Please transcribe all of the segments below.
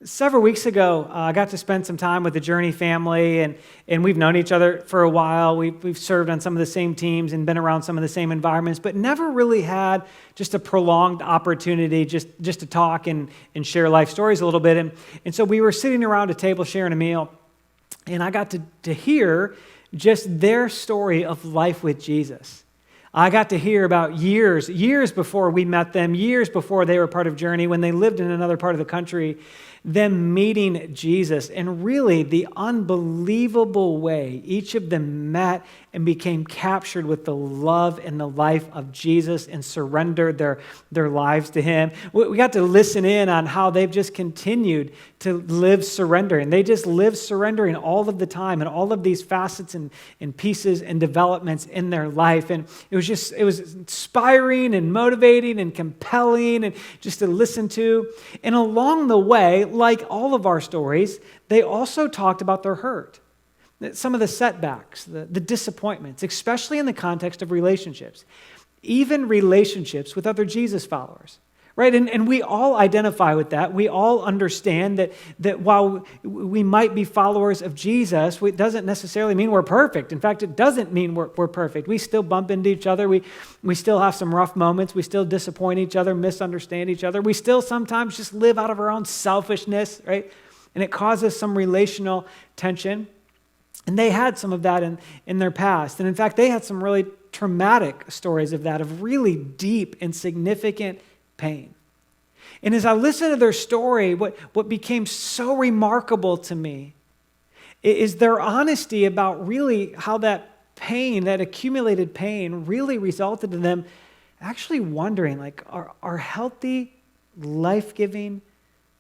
Several weeks ago, I got to spend some time with the Journey family, and we've known each other for a while. We've served on some of the same teams and been around some of the same environments, but never really had just a prolonged opportunity just to talk and share life stories a little bit. And so we were sitting around a table sharing a meal, and I got to hear just their story of life with Jesus. I got to hear about years before we met them, years before they were part of Journey, when they lived in another part of the country, them meeting Jesus, and really the unbelievable way each of them met and became captured with the love and the life of Jesus and surrendered their lives to Him. We got to listen in on how they've just continued to live surrendering. They just live surrendering all of the time and all of these facets and pieces and developments in their life. And it was inspiring and motivating and compelling and just to listen to. And along the way, like all of our stories, they also talked about their hurt, some of the setbacks, the disappointments, especially in the context of relationships, even relationships with other Jesus followers, right? And we all identify with that. We all understand that while we might be followers of Jesus, it doesn't necessarily mean we're perfect. In fact, it doesn't mean we're perfect. We still bump into each other. We still have some rough moments. We still disappoint each other, misunderstand each other. We still sometimes just live out of our own selfishness, right? And it causes some relational tension. And they had some of that in their past. And in fact, they had some really traumatic stories of that, of really deep and significant pain. And as I listened to their story, what became so remarkable to me is their honesty about really how that pain, that accumulated pain, really resulted in them actually wondering, like, are healthy, life-giving,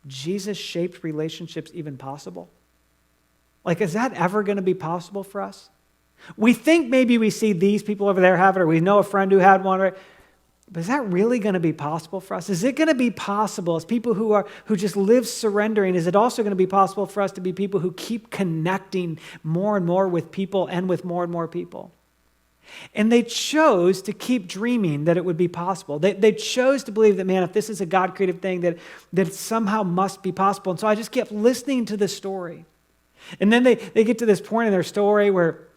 Jesus-shaped relationships even possible? Like, is that ever going to be possible for us? We think maybe we see these people over there have it, or we know a friend who had one, right? But is that really going to be possible for us? Is it going to be possible as people who just live surrendering? Is it also going to be possible for us to be people who keep connecting more and more with people and with more and more people? And they chose to keep dreaming that it would be possible. They chose to believe that, man, if this is a God-created thing, that it somehow must be possible. And so I just kept listening to the story. And then they get to this point in their story where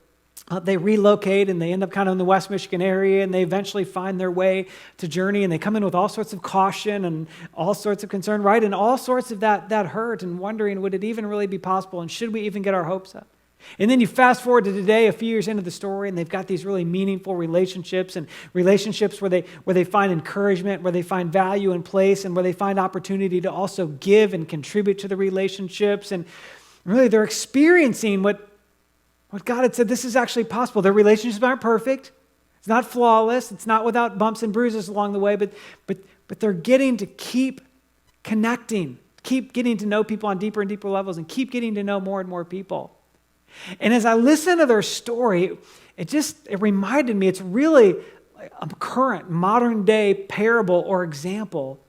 they relocate and they end up kind of in the West Michigan area, and they eventually find their way to Journey, and they come in with all sorts of caution and all sorts of concern, right? And all sorts of that hurt and wondering, would it even really be possible, and should we even get our hopes up? And then you fast forward to today, a few years into the story, and they've got these really meaningful relationships, and relationships where they find encouragement, where they find value and place, and where they find opportunity to also give and contribute to the relationships. And really, they're experiencing what God had said, this is actually possible. Their relationships aren't perfect. It's not flawless. It's not without bumps and bruises along the way, but they're getting to keep connecting, keep getting to know people on deeper and deeper levels, and keep getting to know more and more people. And as I listened to their story, it reminded me, it's really a current, modern day parable or example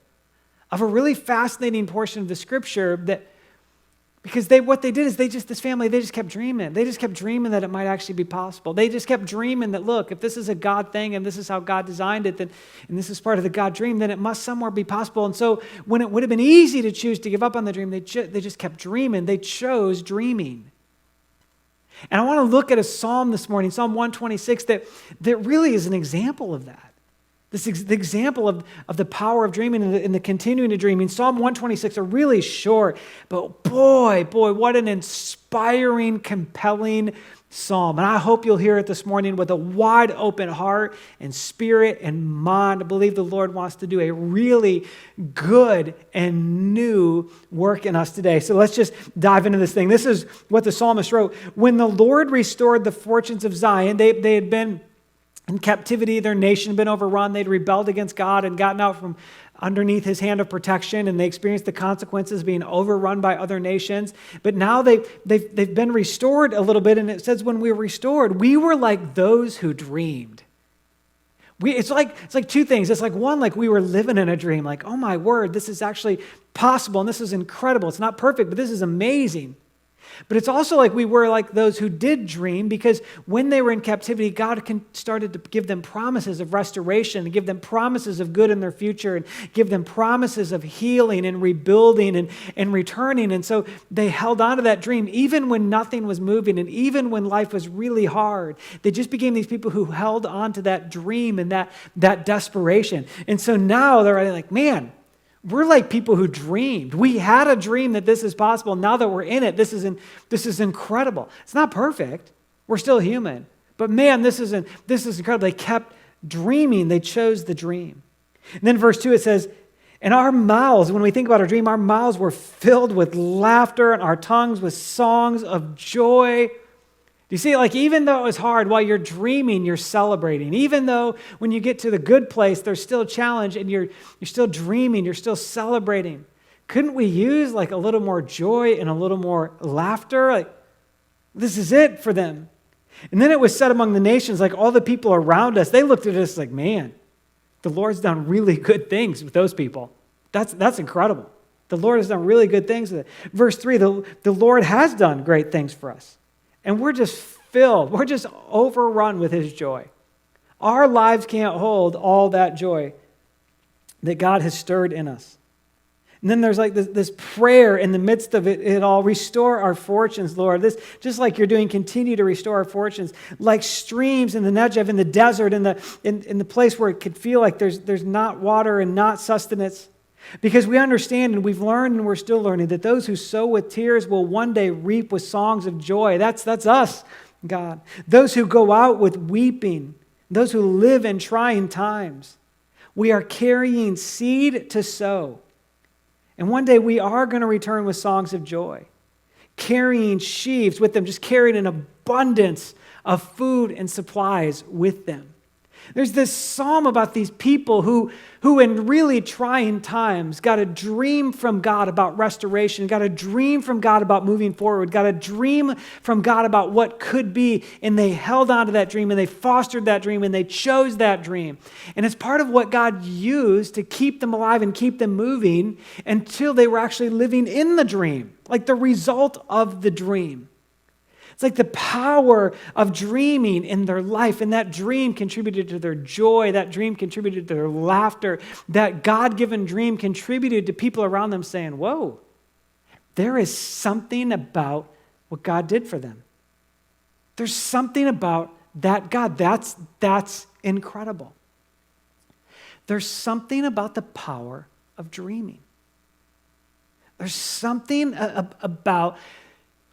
of a really fascinating portion of the scripture because what they did is this family just kept dreaming. They just kept dreaming that it might actually be possible. They just kept dreaming that, look, if this is a God thing and this is how God designed it, and this is part of the God dream, then it must somewhere be possible. And so when it would have been easy to choose to give up on the dream, they just kept dreaming. They chose dreaming. And I want to look at a psalm this morning, Psalm 126, that really is an example of that. The example of the power of dreaming and the continuing to dream. Psalm 126 are really short, but boy, what an inspiring, compelling psalm. And I hope you'll hear it this morning with a wide open heart and spirit and mind. I believe the Lord wants to do a really good and new work in us today. So let's just dive into this thing. This is what the psalmist wrote. When the Lord restored the fortunes of Zion, they had been in captivity, their nation had been overrun. They'd rebelled against God and gotten out from underneath His hand of protection, and they experienced the consequences of being overrun by other nations. But now they've been restored a little bit, and it says when we were restored, we were like those who dreamed. It's like two things. It's like one, like we were living in a dream, like, oh my word, this is actually possible, and this is incredible. It's not perfect, but this is amazing. But it's also like we were like those who did dream, because when they were in captivity, God started to give them promises of restoration, and give them promises of good in their future, and give them promises of healing and rebuilding and returning. And so they held on to that dream even when nothing was moving, and even when life was really hard. They just became these people who held on to that dream and that desperation. And so now they're like, man, we're like people who dreamed. We had a dream that this is possible. Now that we're in it, this is incredible. It's not perfect. We're still human. But man, this is incredible. They kept dreaming. They chose the dream. And then verse 2, it says, and our mouths, when we think about our dream, our mouths were filled with laughter and our tongues with songs of joy. Do you see, like, even though it was hard, while you're dreaming, you're celebrating. Even though when you get to the good place, there's still a challenge, and you're still dreaming, you're still celebrating. Couldn't we use like a little more joy and a little more laughter? Like, this is it for them. And then it was said among the nations, like all the people around us, they looked at us like, man, the Lord's done really good things with those people. That's incredible. The Lord has done really good things with it. Verse 3, the Lord has done great things for us. And we're just filled. We're just overrun with his joy. Our lives can't hold all that joy that God has stirred in us. And then there's like this prayer in the midst of it all. Restore our fortunes, Lord. This, just like you're doing, continue to restore our fortunes. Like streams in the Negev, in the desert, in the place where it could feel like there's not water and not sustenance. Because we understand and we've learned and we're still learning that those who sow with tears will one day reap with songs of joy. That's us, God. Those who go out with weeping, those who live in trying times. We are carrying seed to sow. And one day we are going to return with songs of joy, carrying sheaves with them, just carrying an abundance of food and supplies with them. There's this psalm about these people who in really trying times got a dream from God about restoration, got a dream from God about moving forward, got a dream from God about what could be, and they held on to that dream, and they fostered that dream, and they chose that dream. And it's part of what God used to keep them alive and keep them moving until they were actually living in the dream, like the result of the dream. It's like the power of dreaming in their life, and that dream contributed to their joy, that dream contributed to their laughter, that God-given dream contributed to people around them saying, whoa, there is something about what God did for them. There's something about that God. That's incredible. There's something about the power of dreaming. There's something about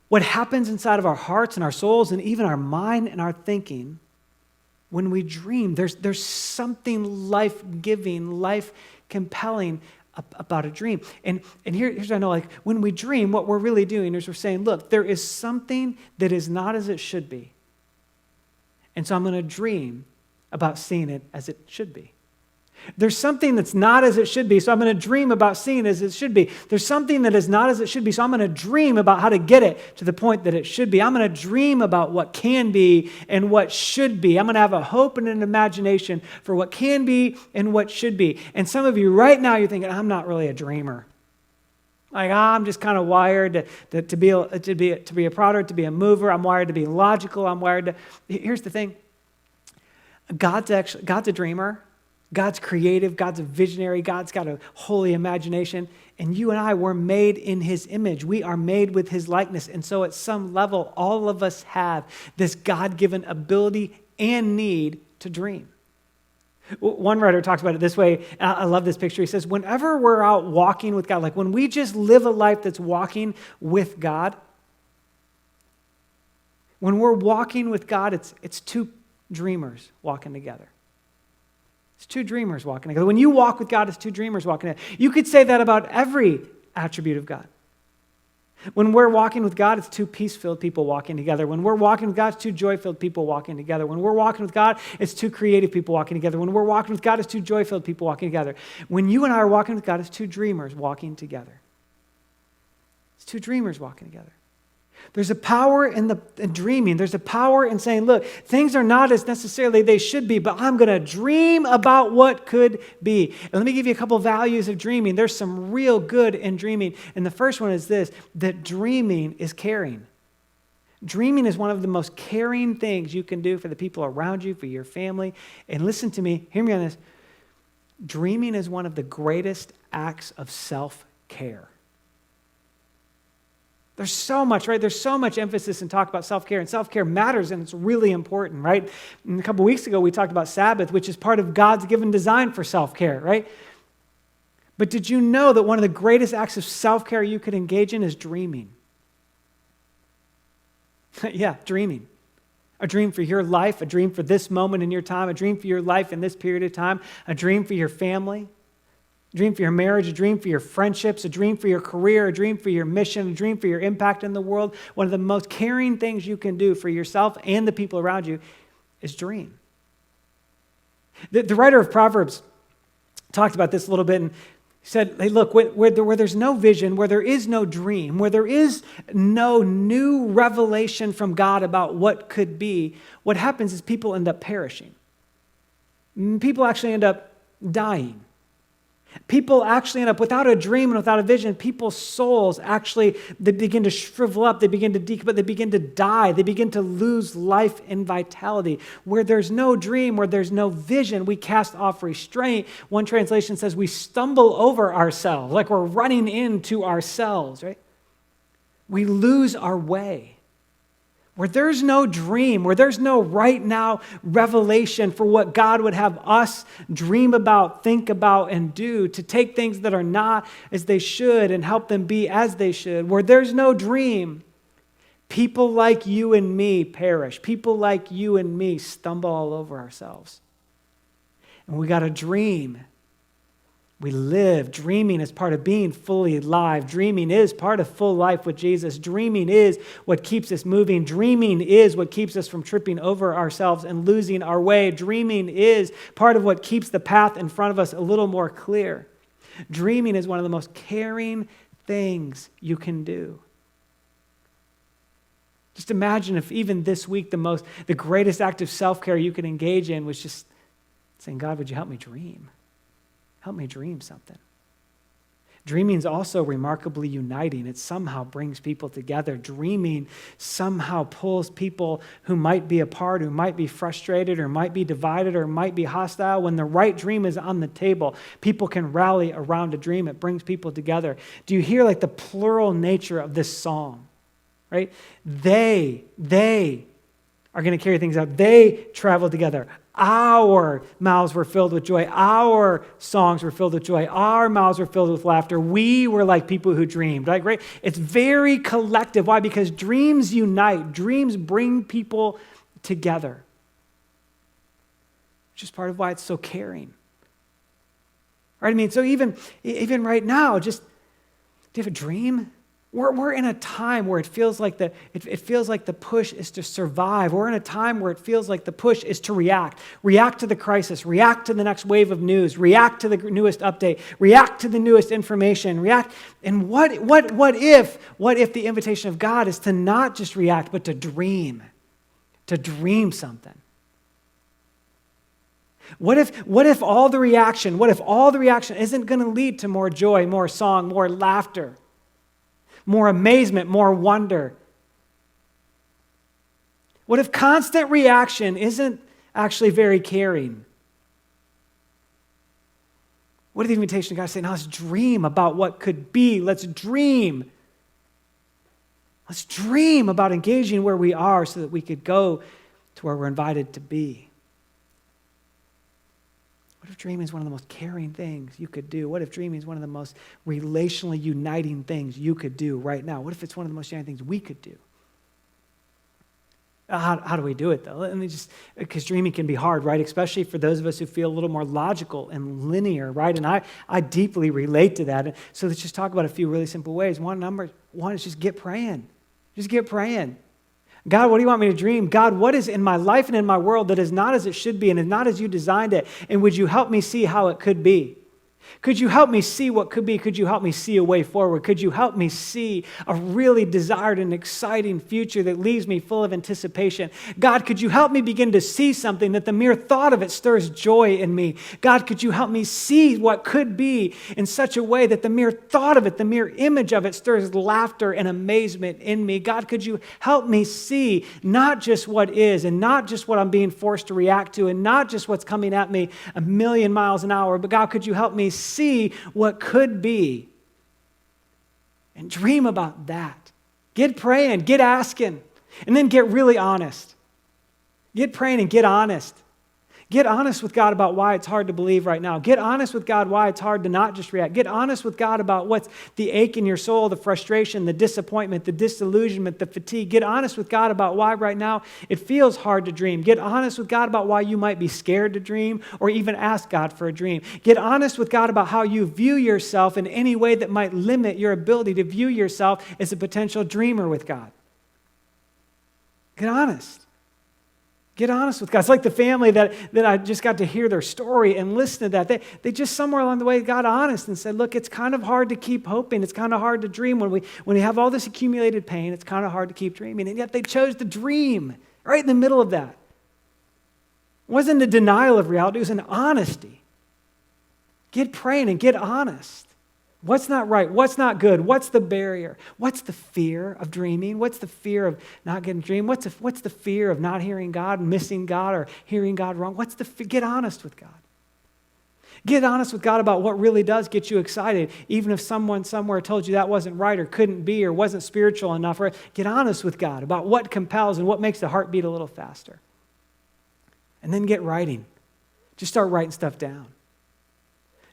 what happens inside of our hearts and our souls and even our mind and our thinking when we dream. There's something life-giving, life-compelling about a dream. And here's what I know, like when we dream, what we're really doing is we're saying, look, there is something that is not as it should be. And so I'm going to dream about seeing it as it should be. There's something that's not as it should be, so I'm going to dream about seeing it as it should be. There's something that is not as it should be, so I'm going to dream about how to get it to the point that it should be. I'm going to dream about what can be and what should be. I'm going to have a hope and an imagination for what can be and what should be. And some of you right now, you're thinking, I'm not really a dreamer. Like, I'm just kind of wired to be a prodder, to be a mover. I'm wired to be logical. I'm wired to... Here's the thing. God's a dreamer. God's creative, God's a visionary, God's got a holy imagination, and you and I were made in his image. We are made with his likeness, and so at some level, all of us have this God-given ability and need to dream. One writer talks about it this way, and I love this picture. He says, whenever we're out walking with God, like when we just live a life that's walking with God, when we're walking with God, it's two dreamers walking together. It's two dreamers walking together. When you walk with God, it's two dreamers walking together. You could say that about every attribute of God. When we're walking with God, it's two peace-filled people walking together. When we're walking with God, it's two joy-filled people walking together. When we're walking with God, it's two creative people walking together. When we're walking with God, it's two joy-filled people walking together. When you and I are walking with God, it's two dreamers walking together. It's two dreamers walking together. There's a power in dreaming. There's a power in saying, look, things are not as necessarily they should be, but I'm going to dream about what could be. And let me give you a couple values of dreaming. There's some real good in dreaming. And the first one is this, that dreaming is caring. Dreaming is one of the most caring things you can do for the people around you, for your family. And listen to me, hear me on this. Dreaming is one of the greatest acts of self-care. There's so much, right? There's so much emphasis and talk about self-care, and self-care matters, and it's really important, right? And a couple weeks ago, we talked about Sabbath, which is part of God's given design for self-care, right? But did you know that one of the greatest acts of self-care you could engage in is dreaming? Yeah, dreaming. A dream for your life, a dream for this moment in your time, a dream for your life in this period of time, a dream for your family, a dream for your marriage, a dream for your friendships, a dream for your career, a dream for your mission, a dream for your impact in the world. One of the most caring things you can do for yourself and the people around you is dream. The writer of Proverbs talked about this a little bit, and he said, hey, look, where there's no vision, where there is no dream, where there is no new revelation from God about what could be, what happens is people end up perishing. People actually end up dying. People actually end up, without a dream and without a vision, people's souls actually, they begin to shrivel up, they begin to decompose, they begin to die, they begin to lose life and vitality. Where there's no dream, where there's no vision, we cast off restraint. One translation says we stumble over ourselves, like we're running into ourselves, right? We lose our way. Where there's no dream, where there's no right now revelation for what God would have us dream about, think about, and do, to take things that are not as they should and help them be as they should. Where there's no dream, people like you and me perish. People like you and me stumble all over ourselves. And we got to dream. We live. Dreaming is part of being fully alive. Dreaming is part of full life with Jesus. Dreaming is what keeps us moving. Dreaming is what keeps us from tripping over ourselves and losing our way. Dreaming is part of what keeps the path in front of us a little more clear. Dreaming is one of the most caring things you can do. Just imagine if even this week the greatest act of self-care you could engage in was just saying, God, would you help me dream? Help me dream something. Dreaming is also remarkably uniting. It somehow brings people together. Dreaming somehow pulls people who might be apart, who might be frustrated, or might be divided, or might be hostile. When the right dream is on the table, people can rally around a dream. It brings people together. Do you hear like the plural nature of this song? Right? They are going to carry things out. They travel together. Our mouths were filled with joy. Our songs were filled with joy. Our mouths were filled with laughter. We were like people who dreamed. Right? It's very collective. Why? Because dreams unite. Dreams bring people together. Which is part of why it's so caring. Right? I mean, so even right now, just do you have a dream? We're in a time where it feels like the push is to survive. We're in a time where it feels like the push is to react. React to the crisis. React to the next wave of news. React to the newest update. React to the newest information. React. And what if the invitation of God is to not just react, but to dream something? What if all the reaction isn't going to lead to more joy, more song, more laughter? More amazement, more wonder? What if constant reaction isn't actually very caring? What if the invitation of God is saying, now let's dream about what could be. Let's dream. Let's dream about engaging where we are so that we could go to where we're invited to be. What if dreaming is one of the most caring things you could do? What if dreaming is one of the most relationally uniting things you could do right now? What if it's one of the most uniting things we could do? How do we do it, though? Let me just, because dreaming can be hard, right? Especially for those of us who feel a little more logical and linear, right? And I deeply relate to that. So let's just talk about a few really simple ways. Number one is just get praying. Just get praying. God, what do you want me to dream? God, what is in my life and in my world that is not as it should be and is not as you designed it? And would you help me see how it could be? Could you help me see what could be? Could you help me see a way forward? Could you help me see a really desired and exciting future that leaves me full of anticipation? God, could you help me begin to see something that the mere thought of it stirs joy in me? God, could you help me see what could be in such a way that the mere thought of it, the mere image of it stirs laughter and amazement in me? God, could you help me see not just what is and not just what I'm being forced to react to and not just what's coming at me a million miles an hour, but God, could you help me see what could be and dream about that. Get praying, get asking, and then get really honest. Get praying and get honest. Get honest with God about why it's hard to believe right now. Get honest with God why it's hard to not just react. Get honest with God about what's the ache in your soul, the frustration, the disappointment, the disillusionment, the fatigue. Get honest with God about why right now it feels hard to dream. Get honest with God about why you might be scared to dream or even ask God for a dream. Get honest with God about how you view yourself in any way that might limit your ability to view yourself as a potential dreamer with God. Get honest. Get honest with God. It's like the family that I just got to hear their story and listen to that. They just somewhere along the way got honest and said, look, it's kind of hard to keep hoping. It's kind of hard to dream. When we have all this accumulated pain, it's kind of hard to keep dreaming. And yet they chose to dream right in the middle of that. It wasn't a denial of reality. It was an honesty. Get praying and get honest. What's not right? What's not good? What's the barrier? What's the fear of dreaming? What's the fear of not getting a dream? What's the fear of not hearing God, missing God, or hearing God wrong? Get honest with God. Get honest with God about what really does get you excited, even if someone somewhere told you that wasn't right or couldn't be or wasn't spiritual enough. Or get honest with God about what compels and what makes the heart beat a little faster. And then get writing. Just start writing stuff down.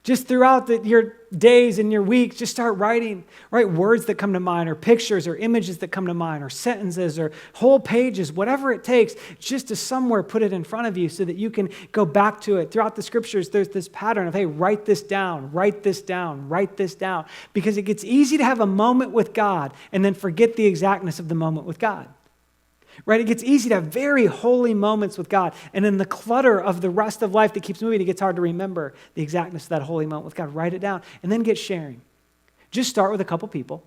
Just throughout your days and your weeks, just start writing. Write words that come to mind, or pictures, or images that come to mind, or sentences, or whole pages, whatever it takes, just to somewhere put it in front of you so that you can go back to it. Throughout the scriptures, there's this pattern of, hey, write this down, write this down, write this down. Because it gets easy to have a moment with God and then forget the exactness of the moment with God. Right? It gets easy to have very holy moments with God. And in the clutter of the rest of life that keeps moving, it gets hard to remember the exactness of that holy moment with God. Write it down and then get sharing. Just start with a couple people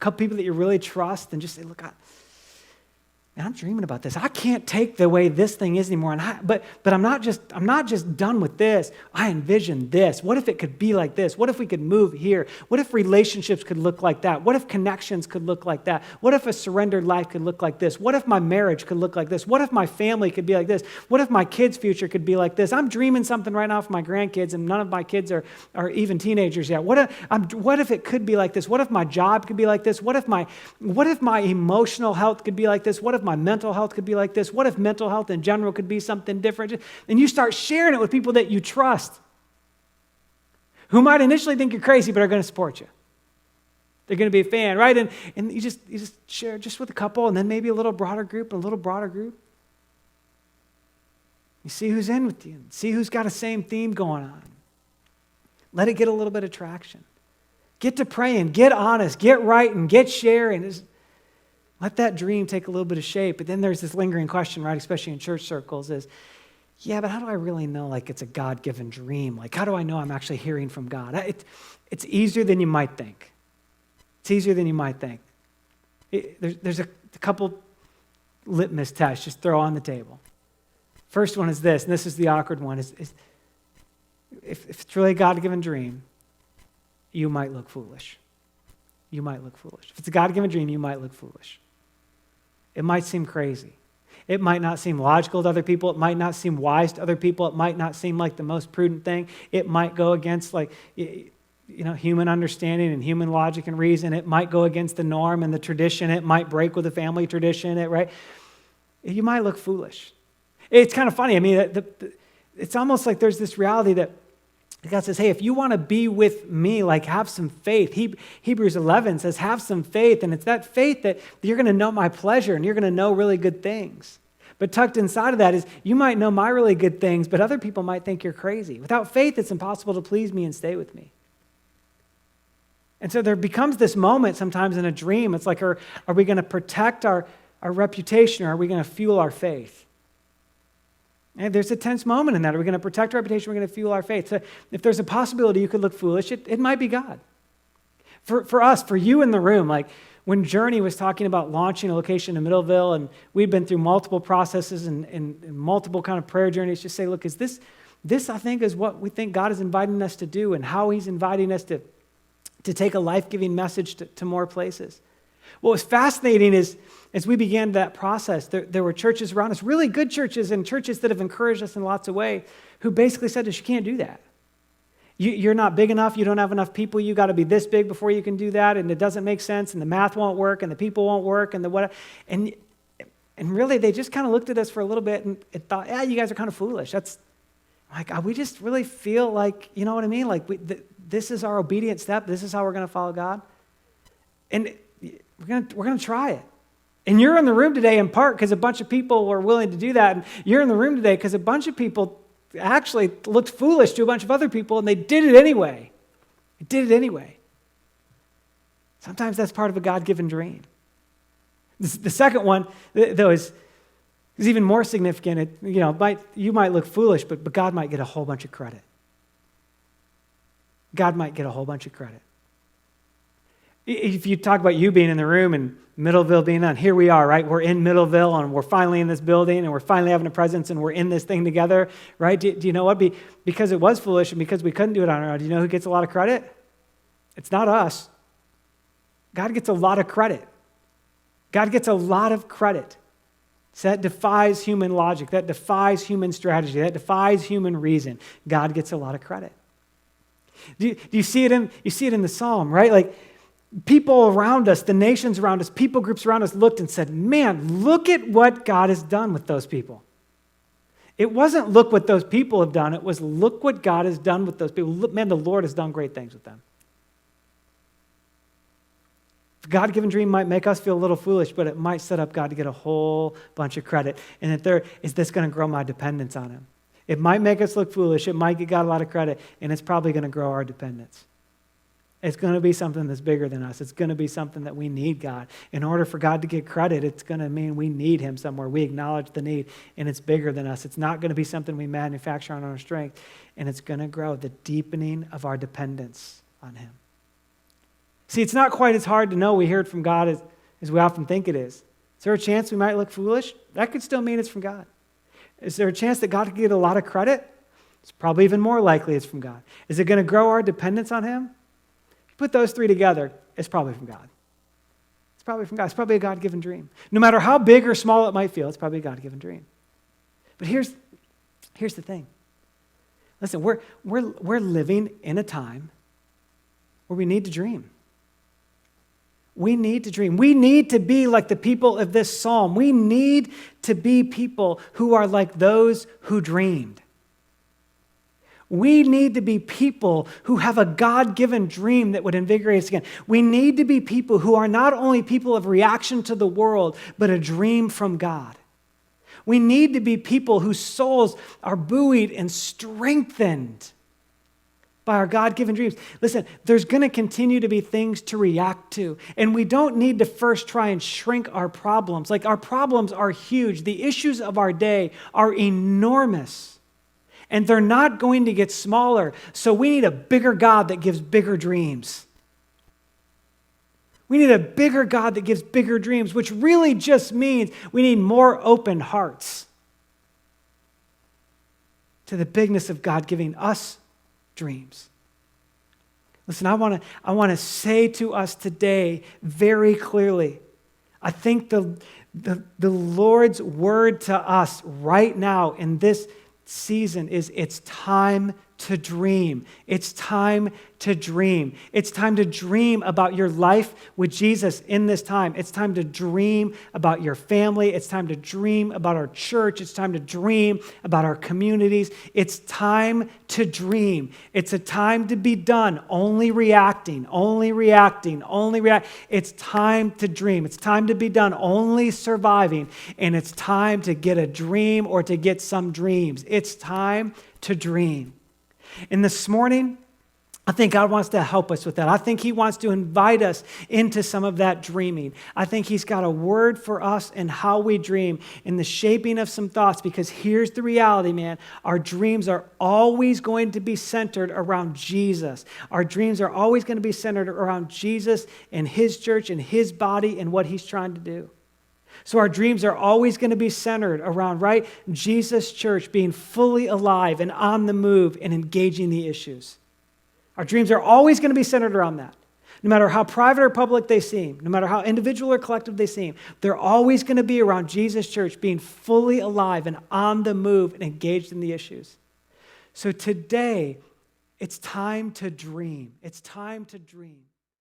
that you really trust, and just say, look, man, I'm dreaming about this. I can't take the way this thing is anymore. But I'm not just done with this. I envision this. What if it could be like this? What if we could move here? What if relationships could look like that? What if connections could look like that? What if a surrendered life could look like this? What if my marriage could look like this? What if my family could be like this? What if my kids' future could be like this? I'm dreaming something right now for my grandkids, and none of my kids are even teenagers yet. What if it could be like this? What if my job could be like this? What if my emotional health could be like this? What if my mental health could be like this? What if mental health in general could be something different? And you start sharing it with people that you trust, who might initially think you're crazy, but are going to support you. They're going to be a fan, right? And you just share just with a couple, and then maybe a little broader group, You see who's in with you. See who's got a same theme going on. Let it get a little bit of traction. Get to praying, get honest, get writing, get sharing. Let that dream take a little bit of shape. But then there's this lingering question, right, especially in church circles, is, yeah, but how do I really know, like, it's a God-given dream? Like, how do I know I'm actually hearing from God? It's easier than you might think. It's easier than you might think. There's a couple litmus tests just throw on the table. First one is this, and this is the awkward one, is if it's really a God-given dream, you might look foolish. You might look foolish. If it's a God-given dream, you might look foolish. It might seem crazy. It might not seem logical to other people. It might not seem wise to other people. It might not seem like the most prudent thing. It might go against, like, human understanding and human logic and reason. It might go against the norm and the tradition. It might break with the family tradition, right? You might look foolish. It's kind of funny. I mean, it's almost like there's this reality that God says, hey, if you want to be with me, like, have some faith. Hebrews 11 says, have some faith, and it's that faith that you're going to know my pleasure and you're going to know really good things. But tucked inside of that is, you might know my really good things, but other people might think you're crazy. Without faith, it's impossible to please me and stay with me. And so there becomes this moment sometimes in a dream. It's like, are we going to protect our reputation, or are we going to fuel our faith? And there's a tense moment in that. Are we going to protect our reputation? We're going to fuel our faith. So if there's a possibility you could look foolish, it might be God. For us, for you in the room, like when Journey was talking about launching a location in Middleville, and we've been through multiple processes and multiple kind of prayer journeys, just say, look, is this I think is what we think God is inviting us to do and how he's inviting us to take a life-giving message to more places. What was fascinating is, as we began that process, there were churches around us, really good churches and churches that have encouraged us in lots of ways, who basically said to us, you can't do that. You're not big enough, you don't have enough people, you got to be this big before you can do that, and it doesn't make sense, and the math won't work, and the people won't work, and the what, and really they just kind of looked at us for a little bit and thought, yeah, you guys are kind of foolish. That's like, we just really feel like, you know what I mean? Like this is our obedient step, this is how we're going to follow God, and we're going to try it. And you're in the room today in part because a bunch of people were willing to do that, and you're in the room today because a bunch of people actually looked foolish to a bunch of other people, and they did it anyway. It did it anyway. Sometimes that's part of a God-given dream. The second one, though, is even more significant. You might look foolish, but God might get a whole bunch of credit. God might get a whole bunch of credit. If you talk about you being in the room and Middleville being on, here we are, right? We're in Middleville and we're finally in this building and we're finally having a presence and we're in this thing together, right? Do you know what? Because it was foolish and because we couldn't do it on our own, do you know who gets a lot of credit? It's not us. God gets a lot of credit. God gets a lot of credit. So that defies human logic. That defies human strategy. That defies human reason. God gets a lot of credit. Do you see it in the psalm, right? Like, people around us, the nations around us, people groups around us looked and said, man, look at what God has done with those people. It wasn't look what those people have done. It was look what God has done with those people. Look, man, the Lord has done great things with them. The God-given dream might make us feel a little foolish, but it might set up God to get a whole bunch of credit. And that is this going to grow my dependence on him? It might make us look foolish. It might get God a lot of credit, and it's probably going to grow our dependence. It's going to be something that's bigger than us. It's going to be something that we need God. In order for God to get credit, it's going to mean we need him somewhere. We acknowledge the need, and it's bigger than us. It's not going to be something we manufacture on our strength, and it's going to grow the deepening of our dependence on him. See, it's not quite as hard to know we heard from God as we often think it is. Is there a chance we might look foolish? That could still mean it's from God. Is there a chance that God could get a lot of credit? It's probably even more likely it's from God. Is it going to grow our dependence on him? Put those three together, it's probably from God. It's probably from God. It's probably a God-given dream. No matter how big or small it might feel, it's probably a God-given dream. But here's the thing. Listen, we're living in a time where we need to dream. We need to dream. We need to be like the people of this psalm. We need to be people who are like those who dreamed. We need to be people who have a God-given dream that would invigorate us again. We need to be people who are not only people of reaction to the world, but a dream from God. We need to be people whose souls are buoyed and strengthened by our God-given dreams. Listen, there's going to continue to be things to react to, and we don't need to first try and shrink our problems. Like, our problems are huge. The issues of our day are enormous. And they're not going to get smaller. So we need a bigger God that gives bigger dreams. We need a bigger God that gives bigger dreams, which really just means we need more open hearts to the bigness of God giving us dreams. Listen, I want to say to us today very clearly, I think the Lord's word to us right now in this season is it's time to dream. It's time to dream. It's time to dream about your life with Jesus in this time. It's time to dream about your family. It's time to dream about our church. It's time to dream about our communities. It's time to dream. It's a time to be done only reacting. It's time to dream. It's time to be done only surviving. And it's time to get a dream or to get some dreams. It's time to dream. And this morning, I think God wants to help us with that. I think he wants to invite us into some of that dreaming. I think he's got a word for us in how we dream, in the shaping of some thoughts, because here's the reality, man. Our dreams are always going to be centered around Jesus. Our dreams are always going to be centered around Jesus and his church and his body and what he's trying to do. So our dreams are always going to be centered around, right, Jesus' church being fully alive and on the move and engaging the issues. Our dreams are always going to be centered around that. No matter how private or public they seem, no matter how individual or collective they seem, they're always going to be around Jesus' church being fully alive and on the move and engaged in the issues. So today, it's time to dream. It's time to dream.